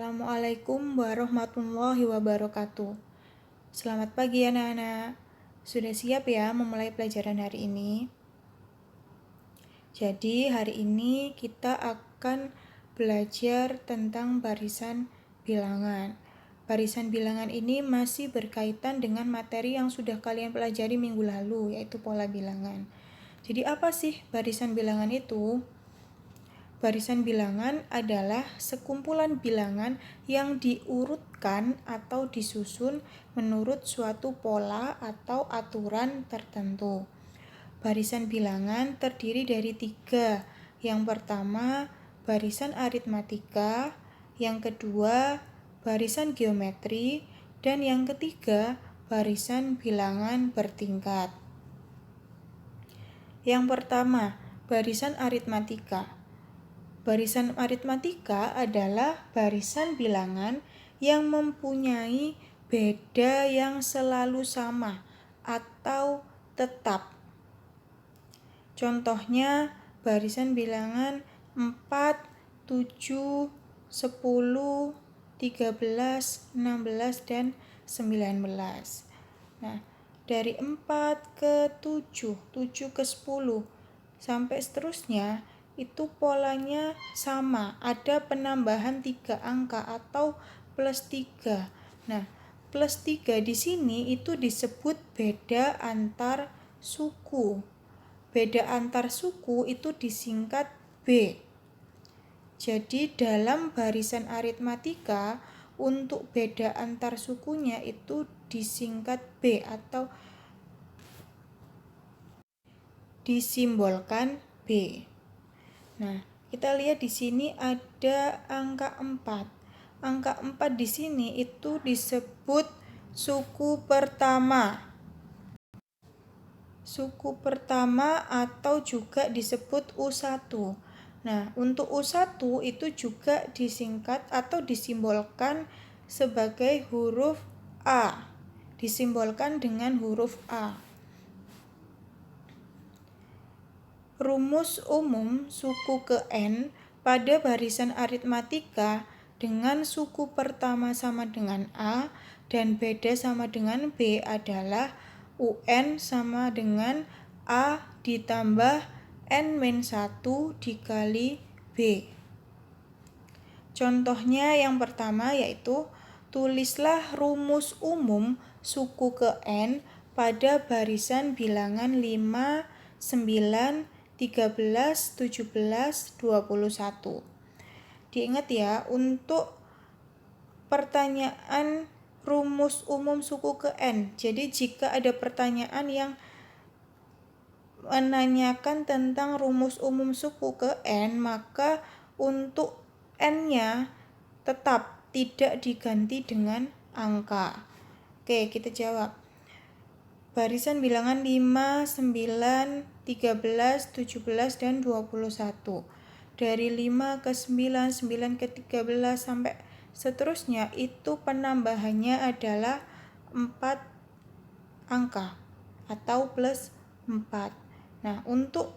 Assalamualaikum warahmatullahi wabarakatuh. Selamat pagi anak-anak. Sudah siap ya memulai pelajaran hari ini? Jadi hari ini kita akan belajar tentang barisan bilangan. Barisan bilangan ini masih berkaitan dengan materi yang sudah kalian pelajari minggu lalu, yaitu pola bilangan. Jadi apa sih barisan bilangan itu? Barisan bilangan adalah sekumpulan bilangan yang diurutkan atau disusun menurut suatu pola atau aturan tertentu. Barisan bilangan terdiri dari 3. Yang pertama, barisan aritmatika, yang kedua, barisan geometri, dan yang ketiga, barisan bilangan bertingkat. Yang pertama, barisan aritmatika. Barisan aritmatika adalah barisan bilangan yang mempunyai beda yang selalu sama atau tetap. Contohnya barisan bilangan 4, 7, 10, 13, 16, dan 19. Nah, dari 4 ke 7, 7 ke 10, sampai seterusnya, itu polanya sama, ada penambahan 3 angka atau plus 3. Nah, plus 3 di sini itu disebut beda antar suku. Beda antar suku itu disingkat B. Jadi dalam barisan aritmatika, untuk beda antar sukunya itu disingkat B atau disimbolkan B. Nah, kita lihat di sini ada angka 4. Angka 4 di sini itu disebut suku pertama. Suku pertama atau juga disebut U1. Nah, untuk U1 itu juga disingkat atau disimbolkan sebagai huruf A. Disimbolkan dengan huruf A. Rumus umum suku ke N pada barisan aritmatika dengan suku pertama sama dengan A dan beda sama dengan B adalah UN sama dengan A ditambah N-1 dikali B. Contohnya yang pertama yaitu tulislah rumus umum suku ke N pada barisan bilangan 5, 9, 13, 17, 21. Diingat ya, untuk pertanyaan rumus umum suku ke N. Jadi jika ada pertanyaan yang menanyakan tentang rumus umum suku ke N, maka untuk N-nya tetap tidak diganti dengan angka. Oke, kita jawab. Barisan bilangan 5, 9, 13, 17, dan 21. Dari 5 ke 9, 9 ke 13, sampai seterusnya itu penambahannya adalah 4 angka atau plus 4. Nah, untuk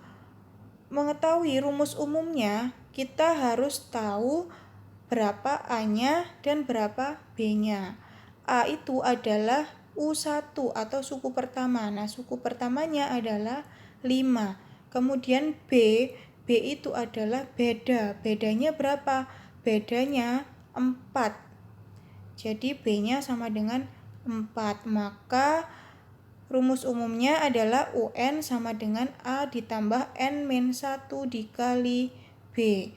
mengetahui rumus umumnya, kita harus tahu berapa A-nya dan berapa B-nya. A itu adalah U1 atau suku pertama. Nah, suku pertamanya adalah 5. Kemudian B itu adalah beda. Bedanya berapa? Bedanya 4. Jadi B-nya sama dengan 4. Maka rumus umumnya adalah UN sama dengan A ditambah N-1 dikali B.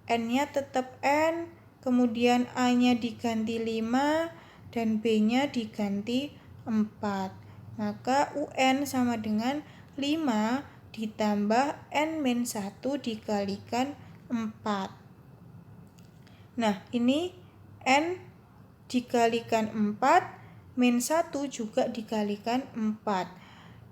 N-nya tetap N, kemudian A-nya diganti 5, dan B-nya diganti 4. Maka UN sama dengan 5 ditambah N-1 dikalikan 4. Nah, ini N dikalikan 4, min 1 juga dikalikan 4.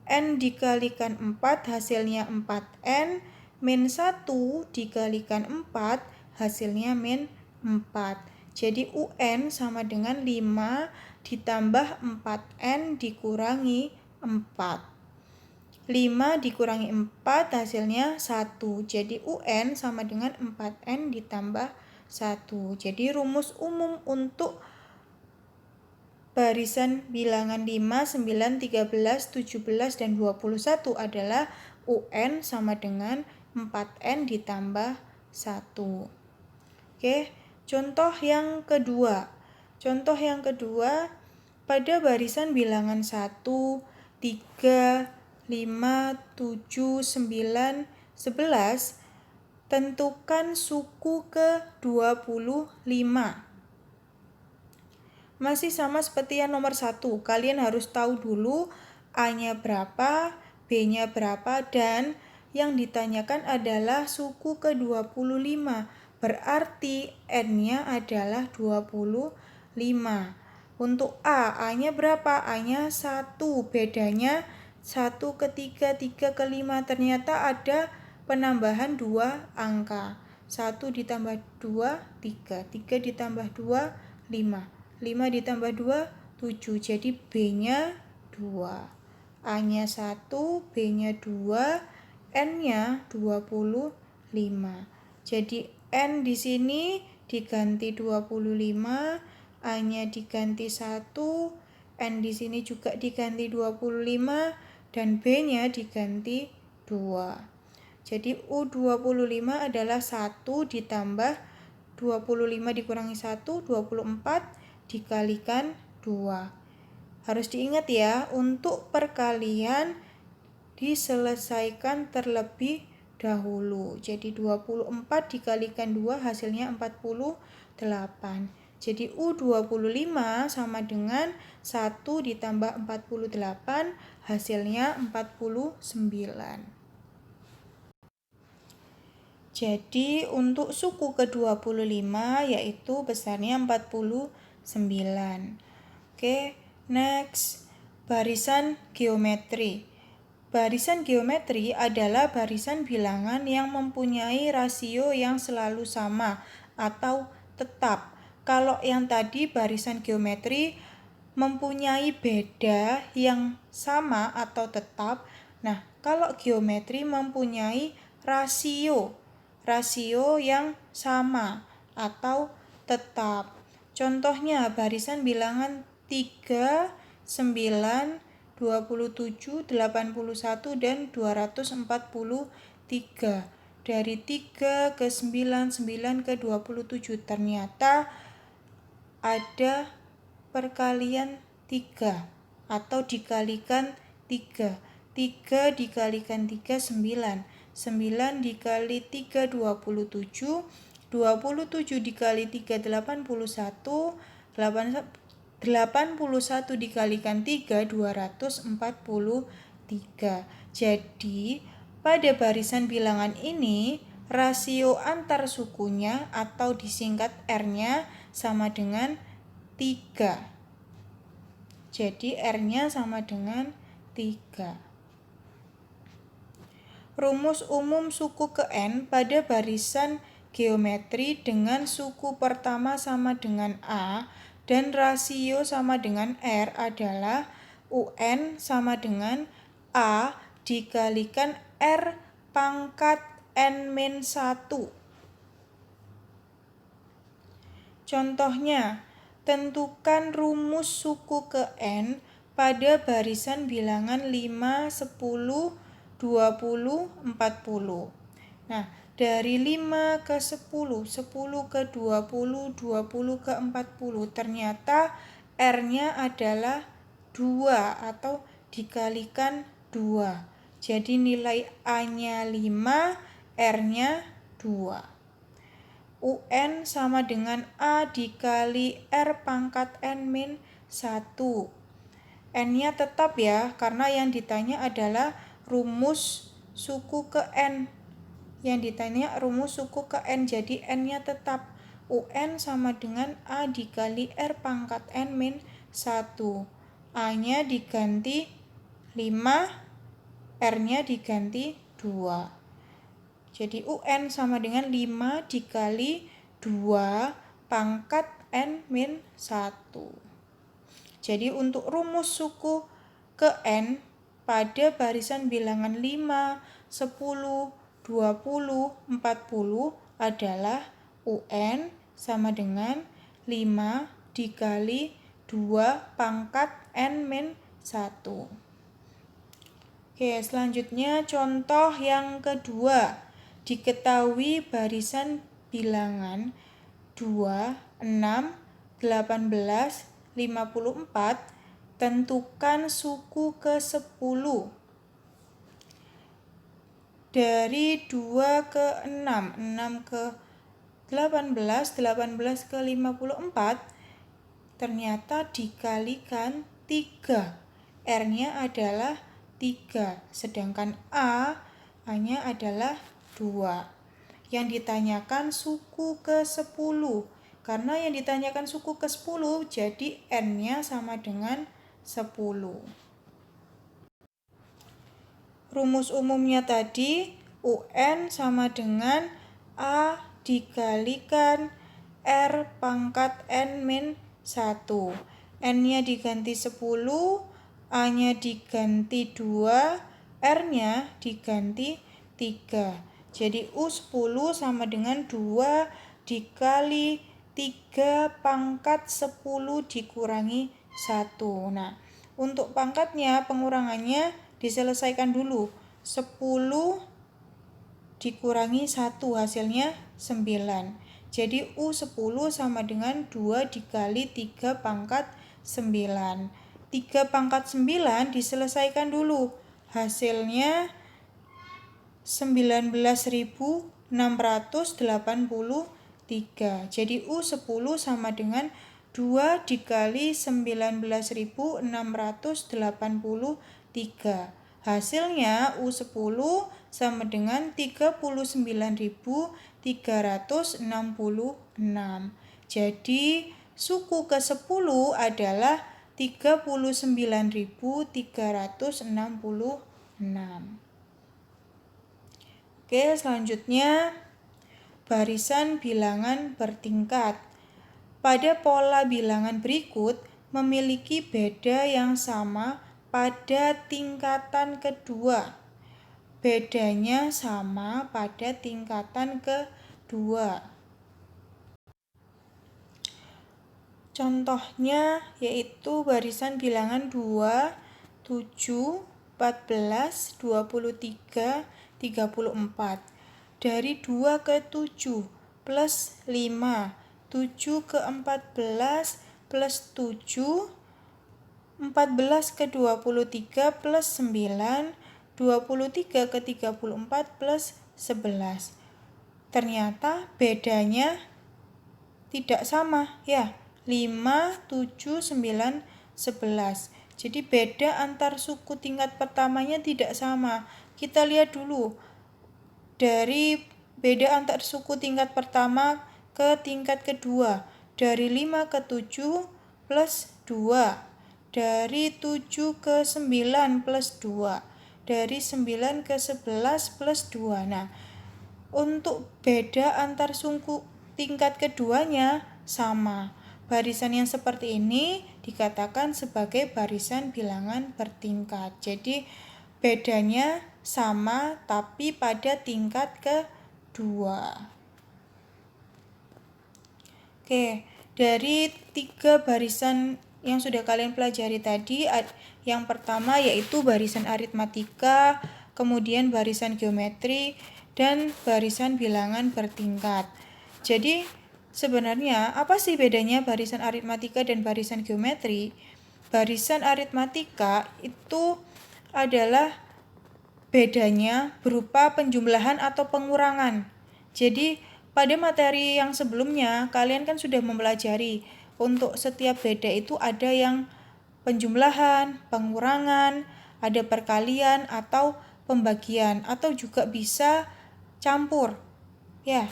N dikalikan 4 hasilnya 4N, min 1 dikalikan 4 hasilnya min 4. Jadi UN sama dengan 5 ditambah 4N dikurangi 4. 5 dikurangi 4 hasilnya 1. Jadi UN sama dengan 4N ditambah 1. Jadi rumus umum untuk barisan bilangan 5, 9, 13, 17, dan 21 adalah UN sama dengan 4N ditambah 1. Oke, contoh yang kedua. Contoh yang kedua, pada barisan bilangan 1, 3, 5, 7, 9, 11, tentukan suku ke-25. Masih sama seperti yang nomor 1. Kalian harus tahu dulu A-nya berapa, B-nya berapa, dan yang ditanyakan adalah suku ke-25. Berarti N-nya adalah 25. Untuk A-nya berapa? A-nya 1. Bedanya 1 ke 3, 3 ke 5. Ternyata ada penambahan 2 angka. 1 ditambah 2, 3. 3 ditambah 2, 5. 5 ditambah 2, 7. Jadi B-nya 2. A-nya 1, B-nya 2, N-nya 25. Jadi N di sini diganti 25, A-nya diganti 1, N di sini juga diganti 25, dan B-nya diganti 2. Jadi U25 adalah 1 ditambah 25 dikurangi 1, 24 dikalikan 2. Harus diingat ya, untuk perkalian diselesaikan terlebih dahulu. Jadi 24 dikalikan 2 hasilnya 48. Jadi U25 sama dengan 1 ditambah 48 hasilnya 49. Jadi untuk suku ke-25 yaitu besarnya 49. Oke, next. Barisan geometri. Barisan geometri adalah barisan bilangan yang mempunyai rasio yang selalu sama atau tetap. Kalau yang tadi barisan geometri mempunyai beda yang sama atau tetap. Nah, kalau geometri mempunyai rasio yang sama atau tetap. Contohnya barisan bilangan 3, 9, 27, 81, dan 243. Dari 3 ke 9, 9 ke 27. Ternyata ada perkalian 3 atau dikalikan 3. 3 dikalikan 3, 9. 9 dikali 3, 27. 27 dikali 3, 81. 81 dikalikan 3, 243. Jadi, pada barisan bilangan ini, rasio antar sukunya atau disingkat R-nya sama dengan 3. Jadi, R-nya sama dengan 3. Rumus umum suku ke N pada barisan geometri dengan suku pertama sama dengan A dan rasio sama dengan R adalah UN sama dengan A dikalikan R pangkat N-1. Contohnya, tentukan rumus suku ke N pada barisan bilangan 5, 10, 20, 40. Nah, dari 5 ke 10, 10 ke 20, 20 ke 40, ternyata R-nya adalah 2 atau dikalikan 2. Jadi nilai A-nya 5, R-nya 2. UN sama dengan A dikali R pangkat N-1. N-nya tetap ya, karena yang ditanya adalah rumus suku ke N. Yang ditanya rumus suku ke N, jadi N-nya tetap. UN sama dengan A dikali R pangkat N-1. A-nya diganti 5, R-nya diganti 2. Jadi UN sama dengan 5 dikali 2 pangkat N-1. Jadi untuk rumus suku ke N pada barisan bilangan 5, 10, 20, 40 adalah UN sama dengan 5 dikali 2 pangkat N-1. Oke, selanjutnya contoh yang kedua. Diketahui barisan bilangan 2, 6, 18, 54. Tentukan suku ke-10. Dari 2 ke 6, 6 ke 18, 18 ke 54, ternyata dikalikan 3. R-nya adalah 3, sedangkan A-nya adalah 2. Yang ditanyakan suku ke-10. Karena yang ditanyakan suku ke-10, jadi N-nya sama dengan 10. Rumus umumnya tadi UN sama dengan A dikalikan R pangkat N-1. N-nya diganti 10, A-nya diganti 2, R-nya diganti 3. Jadi U10 sama dengan 2 dikali 3 pangkat 10 dikurangi 1. Nah, untuk pangkatnya pengurangannya diselesaikan dulu. 10 dikurangi 1 hasilnya 9. Jadi U10 sama dengan 2 dikali 3 pangkat 9. 3 pangkat 9 diselesaikan dulu. Hasilnya 19.683. Jadi U10 sama dengan 2 dikali 19.683. Hasilnya U10 sama dengan 39.366. Jadi suku ke-10 adalah 39.366. Oke, selanjutnya barisan bilangan bertingkat. Pada pola bilangan berikut memiliki beda yang sama pada tingkatan kedua. Bedanya sama pada tingkatan kedua. Contohnya yaitu barisan bilangan 2, 7, 14, 23, 34. Dari 2 ke 7 plus 5, 7 ke 14 plus 7, 14 ke 23 plus 9, 23 ke 34 plus 11. Ternyata bedanya tidak sama ya, 5, 7, 9, 11. Jadi beda antar suku tingkat pertamanya tidak sama. Kita lihat dulu dari beda antar suku tingkat pertama ke tingkat kedua. Dari 5 ke 7 plus 2. Dari 7 ke 9 plus 2. Dari 9 ke 11 plus 2. Nah, untuk beda antar suku tingkat keduanya sama. Barisan yang seperti ini dikatakan sebagai barisan bilangan bertingkat. Jadi bedanya sama tapi pada tingkat kedua. Oke, dari 3 barisan yang sudah kalian pelajari tadi, yang pertama yaitu barisan aritmatika, kemudian barisan geometri, dan barisan bilangan bertingkat. Jadi sebenarnya apa sih bedanya barisan aritmatika dan barisan geometri? Barisan aritmatika itu adalah bedanya berupa penjumlahan atau pengurangan. Jadi pada materi yang sebelumnya kalian kan sudah mempelajari untuk setiap beda itu ada yang penjumlahan, pengurangan, ada perkalian atau pembagian atau juga bisa campur. Ya.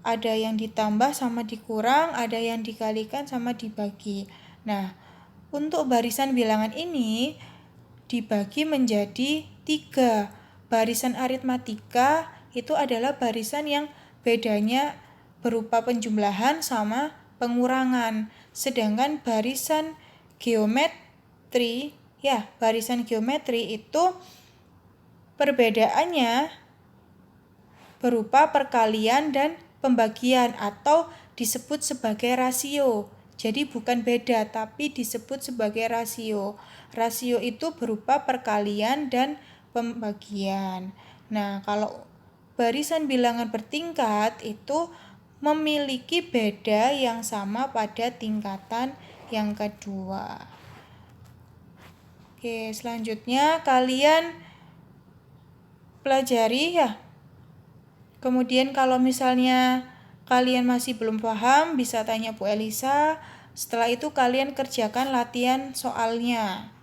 Ada yang ditambah sama dikurang, ada yang dikalikan sama dibagi. Nah, untuk barisan bilangan ini dibagi menjadi 3. Barisan aritmatika itu adalah barisan yang bedanya berupa penjumlahan sama pengurangan. Sedangkan barisan geometri, barisan geometri itu perbedaannya berupa perkalian dan pembagian atau disebut sebagai rasio. Jadi bukan beda tapi disebut sebagai rasio. Rasio itu berupa perkalian dan pembagian. Nah, kalau barisan bilangan bertingkat itu memiliki beda yang sama pada tingkatan yang kedua. Oke, selanjutnya kalian pelajari ya. Kemudian kalau misalnya kalian masih belum paham, bisa tanya Bu Elisa. Setelah itu kalian kerjakan latihan soalnya.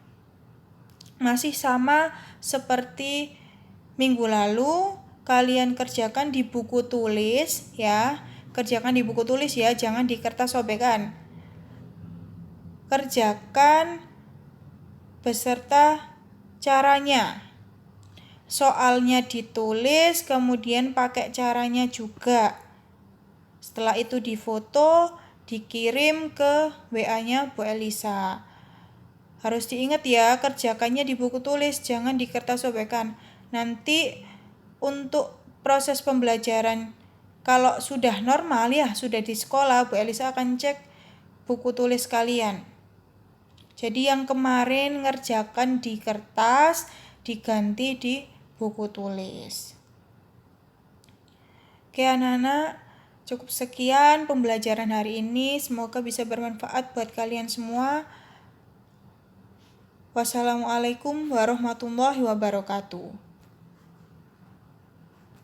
Masih sama seperti minggu lalu, kalian kerjakan di buku tulis ya. Kerjakan di buku tulis ya, jangan di kertas sobekan. Kerjakan beserta caranya. Soalnya ditulis, kemudian pakai caranya juga. Setelah itu difoto, dikirim ke WA-nya Bu Elisa. Harus diingat ya, kerjakannya di buku tulis, jangan di kertas sobekan. Nanti untuk proses pembelajaran, kalau sudah normal ya, sudah di sekolah, Bu Elisa akan cek buku tulis kalian. Jadi yang kemarin ngerjakan di kertas, diganti di buku tulis. Oke anak-anak, cukup sekian pembelajaran hari ini. Semoga bisa bermanfaat buat kalian semua. Wassalamualaikum warahmatullahi wabarakatuh.